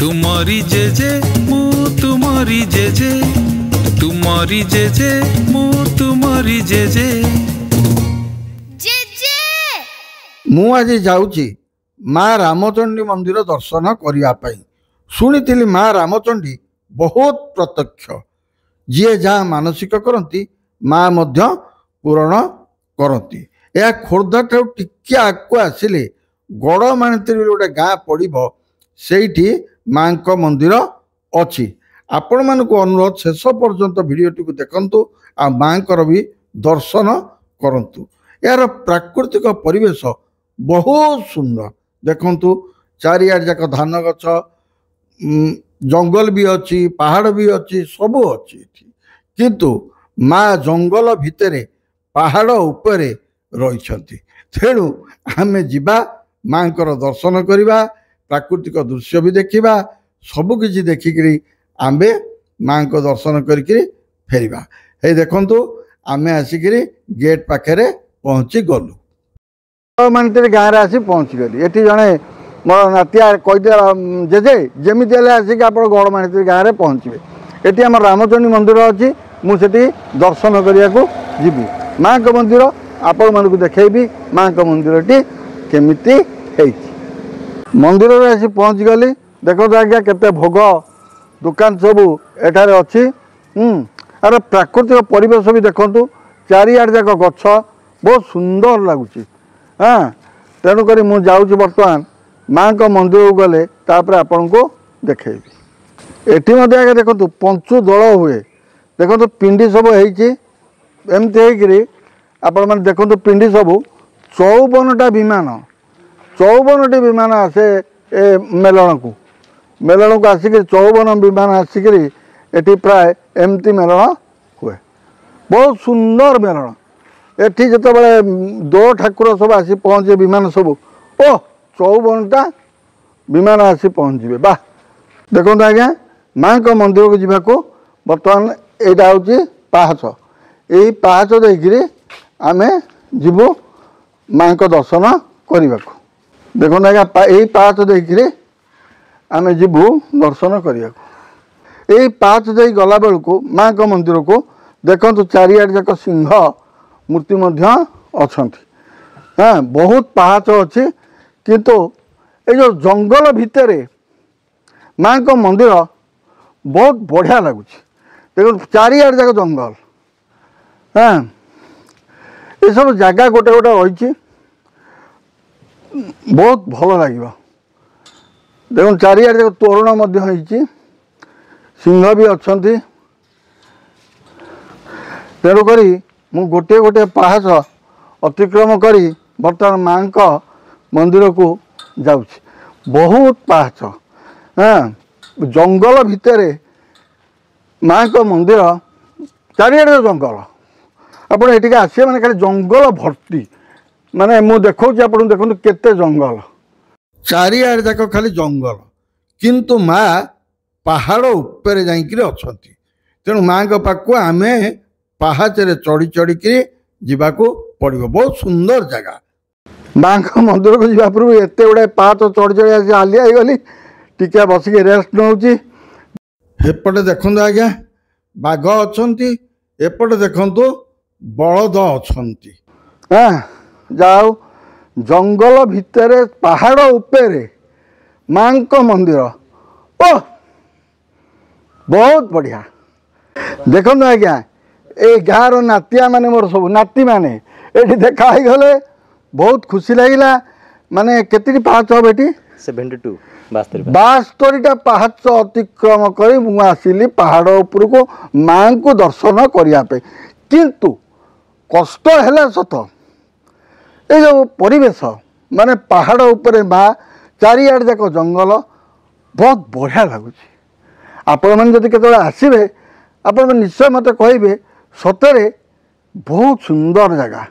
तुमरी JJ मु तुमरी JJ तुमरी JJ मु तुमरी JJ JJ मु आज जाऊँगी माँ रामचंडी मंदिर दर्शन करने शुणी माँ रामचंडी बहुत प्रत्यक्ष जी जहाँ मानसिक करती माँ पूरण करती। यह खोर्धा ठार टिके आगे आसिले गड़माणती गोटे गाँ पड़ो से माँ मंदिर अच्छी। आपण मान अनुरोध शेष पर्यंत भिडटी को देखु आ माँ भी दर्शन करूँ। यार प्राकृतिक परिवेश बहुत सुंदर देखु चारिआड जाक धान गछ जंगल भी अच्छी पहाड़ भी अच्छी सब अच्छी किंतु माँ जंगल भितर पहाड़ उपरे रही तेणु आम जा माँ दर्शन करवा प्राकृतिक दृश्य भी देखा सबकि देखिकी आम्बे माँ दर्शन करके फेरिबा। हे देखंतु आमे आसिक गेट पाखे पहुँची गलु मानते गाँव आसी पहुँची गली। ये जड़े मोर नातिया कहीदे जेजे जमी आसिक आप गड़माणती गाँव में पहुँचे। ये आम रामचंडी मंदिर अच्छी मुझे दर्शन करने को जीवी माँ का मंदिर आपण मानक देखी माँ का मंदिर केमिति मंदिर में आसी पहुँच गली। देखो आज्ञा केते भोग दुकान सबू एठार अच्छी। अरे प्राकृतिक परिवेश भी देखु चारिआड जाक गछ बहुत सुंदर लगुच। हाँ तेणुक मुझे बर्तमान माँ का मंदिर को गले तापर आपण को देखेबी। एटी आगे देखो पंचु दल हुए देखो पिंडी सब होमती आपण मैंने देखो पिंडी सब 54टा विमान 54टी विमान आसे मेलन को आसिक 54 विमान आसिक एटी प्राय एमती मेलन हुए बहुत सुंदर मेलन। एटी जो दो ठाकुर सब आसी पहुँचे विमान सब ओ 54टा विमान आसी पहुँचे बा। देखो आज्ञा माँ को मंदिर को जीवा को बर्तमान यहाँ हूँ पाहाच यही पाहाच देकर आमे जीवु माँ को दर्शन करने को। देखो आज्ञा यही पाहाच देकर आमे जीवु दर्शन करने को। यही पाहाच दे गला बेलू को माँ को मंदिर को देखो चारिआड जाक सिंह मूर्ति अच्छा। हाँ बहुत पाहाच अच्छी किंतु ये जो जंगल भितर माँ को मंदिर बहुत बढ़िया लगुच। देखो चारिआड जाक जंगल। हाँ ये सब जगह गोटे गोटे रही बहुत भल लगे। देखो चारिआड जाक तोरण सिंह भी अच्छा। तेणुक मु गोटे गोटे पाहाच अतिक्रम करी बर्तमान माँ का मंदिर को जाऊँ। बहुत पाहाच। हाँ जंगल भितर माँ का मंदिर चारिआड जंगल आप आसे मैंने खाली जंगल भर्ती माने मु देखा आप देखो केते जंगल चारिआड जाक खाली जंगल किंतु माँ पहाड़ उपरे जाइक अच्छा। तेणु माँ का पाखु आम पाहाचरे चढ़ी चढ़ी जावाक पड़ो बहुत सुंदर जगह। माँ का मंदिर को जा पूर्व एत गुड़ाए पाहाच चढ़ी चढ़ी आसी हालिया गली टिके बसिक रेस्ट नौची। एपटे देखु आज्ञा बाघ अच्छा एपटे देखु बलद अच्छा। हाँ जाओ जंगल भितर पहाड़ उपरे माँ का मंदिर ओ बहुत बढ़िया। देखो आज्ञा ये गाँव नातिया माने मोर सब नाती माने ये देखा गले बहुत खुशी लगिला। माने केतरी पाहाच हम ये 72टा पाहाच अतिक्रम कर आसिली पहाड़ उपर को माँ को दर्शन करने किंतु कष्ट है सत ये जो परिवेश माने पहाड़ उपरे माँ चारिआड जाक जंगल बहुत बढ़िया लगुच। आपण मैंने जब केत आसबे आपण निश्चय मत कहे सतरे बहुत सुंदर जगह।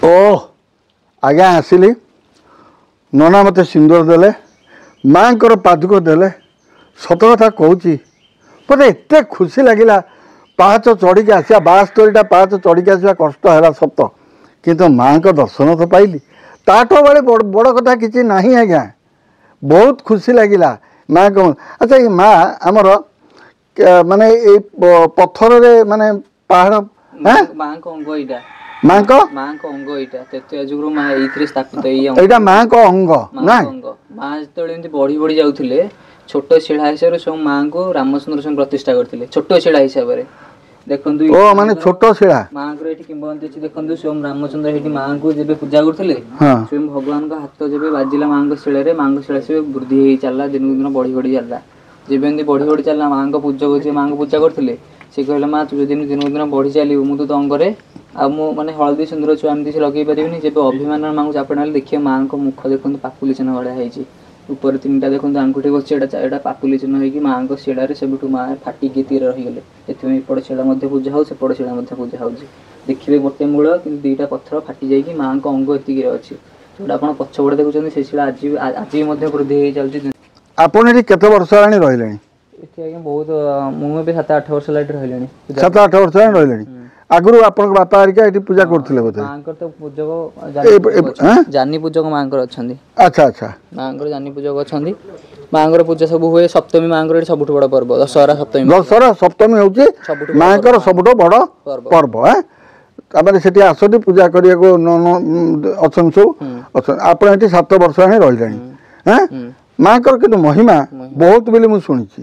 ओ आज्ञा आसिली नना मत सिंदूर देले माँ को पादुक देले सत कथा कहूँ मत एत खुशी लगिला पाहाच चढ़ी आसा 72टा पाहाच चढ़ी आसा कष्ट है सत किंतु माँ को दर्शन तो पाइली ताठो बड़े बड़ कथा किसी ना आज्ञा बहुत खुशी लगिला माँ को। अच्छा ये माँ आमर माने पत्थर रे माने पहाड़ माँ को अंग इटा माँ को अंग इटा तृतीय जुगु माँ एइथरे स्थापित एटा माँ को अंग ना माँ जेतेबेले एमती बढ़ी बढ़ी जाउथिले छोट शिला हिसाब से माँ को रामचंद्र सिंह प्रतिष्ठा करथिले छोट शिला हिसाब रे देखंतु ओ माने छोट शिला माँ को एठी किंबदंती अछि देखंतु स्वयं रामचंद्र एठी माँ को जेबे पूजा करथिले स्वयं भगवान का हाथ जेबे बाजिला माँ को शिला रे माँ को शिला से वृद्धि हे चलला दिन दिन बढ़ी बढ़ी चलला जेबे एमती बढ़ी बढ़ी चलला माँ को पूजक जे माँ को पूजा करथिले से कहले माँ तू दिन दिन दिन बढ़ी चली मु तो अंगरे आ मु माने हळदी सुंदर छुआ एमती से लगे परिबिनी जेबे अभिमान माँ को चापणाले देखिए माँ को मुख देखंतु पापुली चिन्ह बडा हेची ऊपर तीनटा देखंतु आंगुठी बच्चे एटा पापुली चिन्ह हेकी माँ को शिला रे सेबुठु माँ फाटी के तीर रही गले एथमे पड़ शिला मध्य पूजा हो से पड़ शिला मध्य पूजा होची देखिबे गोटे मूल किंतु दुईटा पत्थर फाटी जाई कि माँ को अंग एतिकी रे अछि जोटा आपण पछबड देखुचंदी से शिला आज मध्य वृद्धि हे चलची। आपण एठी केते वर्ष राणी रहिलेनी एठी आगे बहुत मु भी 7-8 वर्ष लाइट रहिलेनी 7-8 वर्ष राणी रहिलेनी आगुरु आपण बापा हरिका एठी पूजा करथिले बोथे मांकर तो पूजक जानी पूजक मांकर अछंदी। अच्छा अच्छा मांकर जानी पूजक अछंदी मांकर पूजा सब हुए सप्तमी मांकर एठी सबुठ बड़ पर्व दशहरा सप्तमी होची मांकर सबुठ बड़ पर्व है तापर सेठी आसती पूजा करिया को अछन सब आपण एठी 7 वर्ष राणी रहिलेनी हैं मांकर किंतु महिमा बहुत बेले मु सुनिछि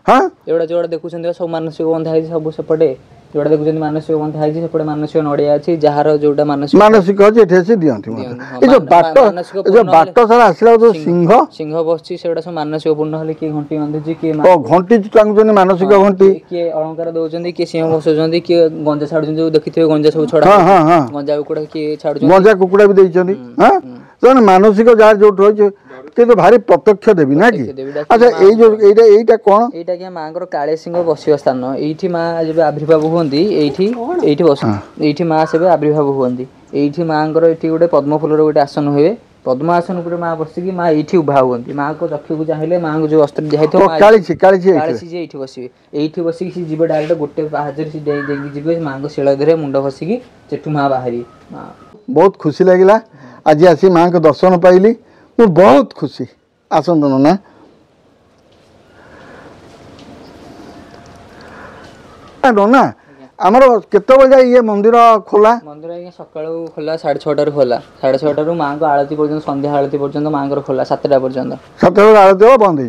हां एवडा जोडा देखुछन सब मानसिक बंधा है सब सेपटे जोडा देखुछन मानसिक बंधा है सेपटे मानसिक नडिया अछि जहार जोडा मानसिक अछि एठी से दियंती ए जो बाट सारा आसिला जो सिंह बसछि सेडा सब मानसिक पूर्ण हले की घंटी बांधुछि की ओ घंटी टांगुछन मानसिक घंटी की अलंकार दउछन की सिंह बसुछन की गंजा छाडुछन जो देखिथिबे गंजा सब छडा हां गंजा कुकुडा की छाडुछन गंजा कुकुडा भी देइछन हां जन मानसिक जार जो होय किंतु भारी प्रत्यक्ष देवी ना कि अच्छा एई जो एईटा कोन एईटा के मांकर काळे सिंह बसियो स्थान एईठी मां जेबे आविर्भाव होंदी एईठी बस एईठी मां सेबे आविर्भाव होंदी एईठी मांकर एठी गोटे पद्म फूलर गोटे आसन होए पद्म आसन ऊपर मां बसिकी मां एईठी उभा होंदी मां को चक्षु को चाहिले मां को जो अस्त्र दिहाइतो काळीची जे एईठी बसिबे एईठी बसिकी सी जीव डायरेक्ट गोटे पाहाजर सी देगी जीवे मां को शिला धरे मुंड बसिकी चेठू मां बाहरी बहुत खुशी लागिला आज आसी मां को दर्शन पाइली मु बहुत खुशी आसंत ना ना आमर केते बजे ये मंदिर खोला मंदिर सकाळू खोला 6:30 खोला 6:30 मां को आरती पर्यंत संध्या आरती पर्यंत मां को खोला 7टा पर्यंत 7टा आरती बंद हे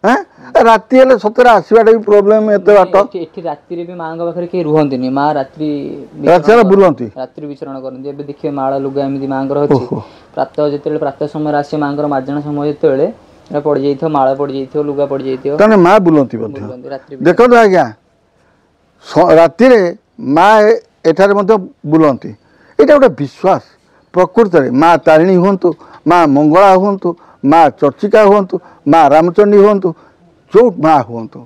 हैं राती हेले सतरा आसीबाटा भी प्रॉब्लम एते बाट एठी राती रे भी मां को पाखरे के रुहंतिनी मां रात्रि बुलंती रात्रि विचरण करन एबे देखिए माळा लुगा एमिति मां को होची प्रातः जेतेले प्रातः समय राशि मां को मार्जन समय जेतेले रे पड़ जाइथो माळा पड़ जाइथो लुगा पड़ जाइथो तने मां बुलंती बध्य देखो तो आज्ञा राती रे मां एठारे मध्य बुलंती एटा गोटे विश्वास प्रकृति रे मां तारिणी होंतु मां मंगला होंतु मां चर्चिका होंतु मां रामचंडी होंतु जो मां होंतु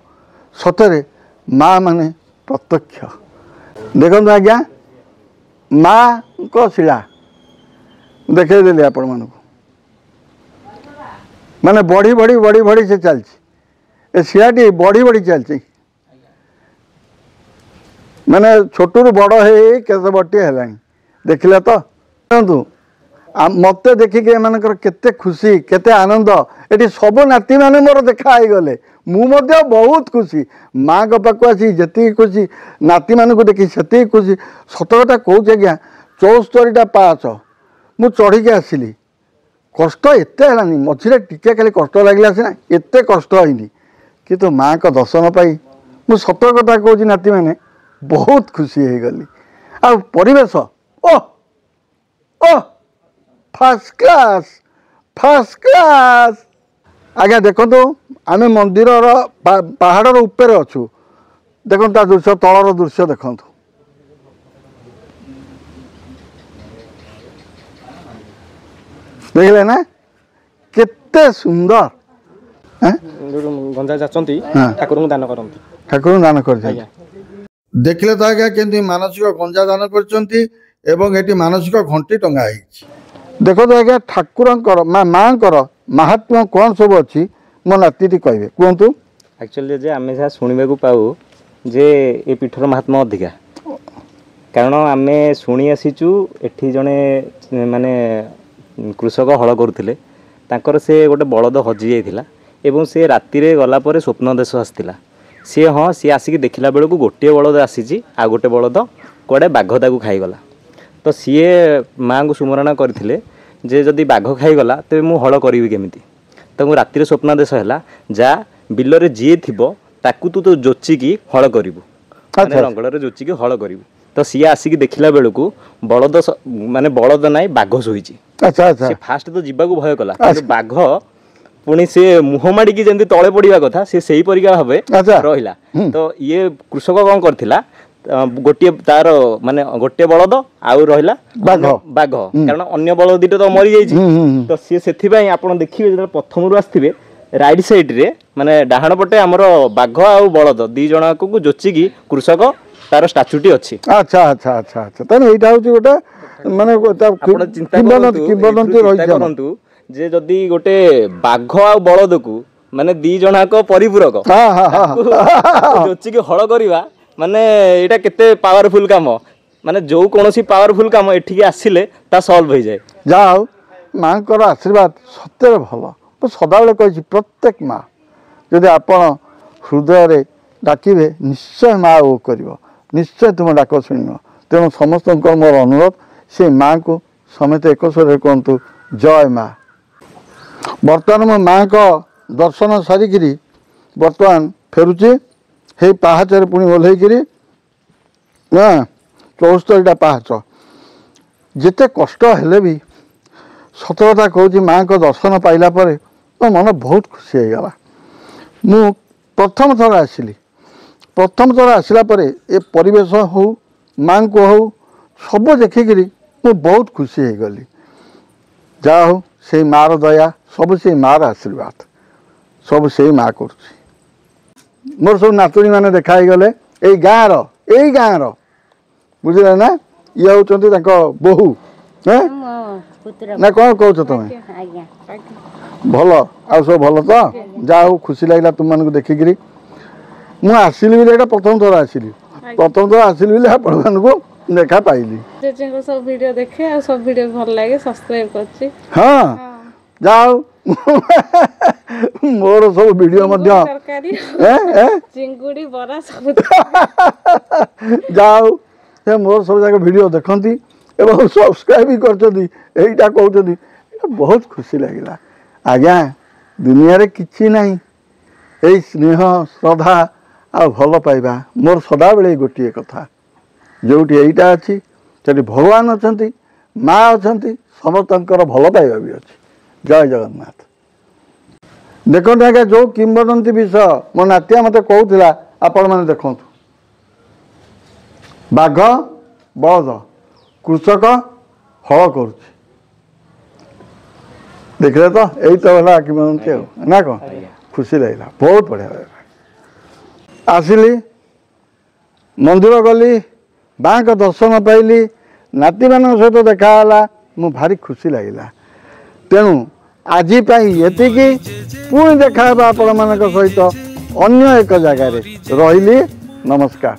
सतरे मां माने प्रत्यक्ष देखो आज्ञा मां को शिला देखे देली आपण मानू माने बढ़ी बढ़ी बढ़ी बढ़ी से चलची ए शिलाटी बढ़ी बढ़ी चलची माने छोटू बड़ हे केते बटे हेलानी देखिले तो देखंतु मते देखिके एमानकर केते खुशी केते आनंद एटी सब नाती माने मोर देखा आइ गले मु मध्य बहुत खुशी माँ को पाक आसी जति खुशी नाती मान को देखी से खुशी सत कथा कहूँ आज्ञा 74टा पाच मु चढ़ी के आसिली कष्ट एते हलानी मझे टिके खाली कष्ट लगे सीना एते कष्ट होनी किंतु माँ को दर्शन पाई मु सत कथा कहूँ नाती मैंने बहुत खुशी हो गली आ परिवेश ओ ओ फर्स्ट क्लास आज्ञा देखो आम मंदिर पहाड़ ऊपर अच्छु देखो दृश्य तलर दृश्य देखो देखले ना केते सुंदर गंजा जाचंती ठाकुर दान करंती ठाकुर दान कर देखले तो आज्ञा केंती मानसिक गंजा दान करचंती एवं एटी मानसिक घंटी टंगा है देखो तो आज्ञा ठाकुर माँ महात्मा कौन सब अच्छी मो नाती कहे कहतु एक्चुअली जे आमे जा सुनिबा को पाऊ जे ए पीठर महात्मा अधिका कारण आमे शुणी आसीचु एठी जणे माने कृषक हल करुथिले तांकर से गोटे बलद हजि जाइथिला एवं से राति रे गला परे स्वप्न देश आसथिला सी हाँ सी आसिक देखला बेलू गोटे बलद आसी आ गोटे बलद कड़े बाघ ताकू खाईगला तो सी माँ को सुमरणा करथिले जे जदि बाघ खाईगला तेरे मु हल करी केमिति तो राति स्वप्नादेश है जा बिल जी थी ताकू तू तो जोचिकी हल करू लंगड़ जोचिकी हल करू तो सी आसिक देखला बेलू बलद माने बलद नाई बाघ शोची फास्ट तो जीवा भय कला बाघ पुणी से मुह माड़ी जमी तले पड़ा कथा से परिका भाव रहा तो ये कृषक कौन करथिला गोटे तार माने गोटे बलद आउ रहा बाघ कारण अन्य बलद दीटा तो मरी जाइए तो सी से आप देखिए जो प्रथम आसवे राइट साइड रे माने डाहाण पटे आमर बाघ आउ बलद दी जन को जोचिकी कृषक तार स्टाचुटी अच्छी अच्छा अच्छा अच्छा अच्छा ताने एटा होची गोटे माने चिंता करंतु जे जदि गोटे बाघ आ बलद को माने दी जनाक परिपूरक जोचिकी हल करवा माने एटा केते पावरफुल काम माने जो कोनोसी पावरफुल काम एठिके आसिले ता सॉल्व हो जाए जाओ माँ को आशीर्वाद सत्य भल तो सदाबले कही प्रत्येक माँ जदि आपण हृदय डाकिबे निश्चय माँ ओ कर निश्चय तुम डाक शुण तेणु समस्त मोर अनुरोध से माँ को समेत एक स्वर कहतु जय माँ। बर्तमान मो माँ को दर्शन सारिकी बर्तमान फेरुची हे पाहाचर पुणी ओह्लैकरी 74टा पाहाच जिते कष्ट हेले भी सत कथा कहूँ माँ को दर्शन पाइला परे मो मन बहुत खुशी होगला मु प्रथम थर आसिली प्रथम थर आसला परे ए परिवेश हो माँ को हो सब देखिकी मु बहुत खुशी हो गली जा हो से मार दया सब से मार आशीर्वाद सब से माँ कर मोर सब नातुणी मैंने देखाई गले यही गाँव बुझे ना ये होती बोहू ना कौन कह तुम भल आ सब भल तो जा हो खुशी लगे तुम मानक देखिकी मुझे आसली बोले प्रथम थर आसली प्रथम थर आसली बोले आपण मानक देखा पाइली सब वीडियो देखे आ सब वीडियो भल लगे सब्सक्राइब करछि हाँ जाओ मोर सब वीडियो चिंगुड़ी बरा सब जाओ से मोर सब जाक वीडियो देखती एवं सब्सक्राइब भी करटा कहते बहुत खुशी लगे आज्ञा दुनिया रे किछि नहीं यही स्नेह श्रद्धा आ भल पाइबा मोर सदा बेले गोटे कथा जोटी यहीटा अच्छी से भगवान अच्छा माँ अच्छा समस्त भल पाइबा भी अच्छी जय जगन्नाथ। देखो आज्ञा जो किंवदंती विषय मो नातिया मत कहूला आपण मैंने देखु बाघ बलद कृषक हल कर देखले तो यही तो है किंवदंती ना कौन खुशी लगे बहुत बढ़िया लगा आसिली मंदिर गली माँ का दर्शन पाइली नाती मान सहित देखाला मु भारी खुशी लगे तेणु आज ये पुणी देखा आपण मान सहित अन्य एक जगार रही नमस्कार।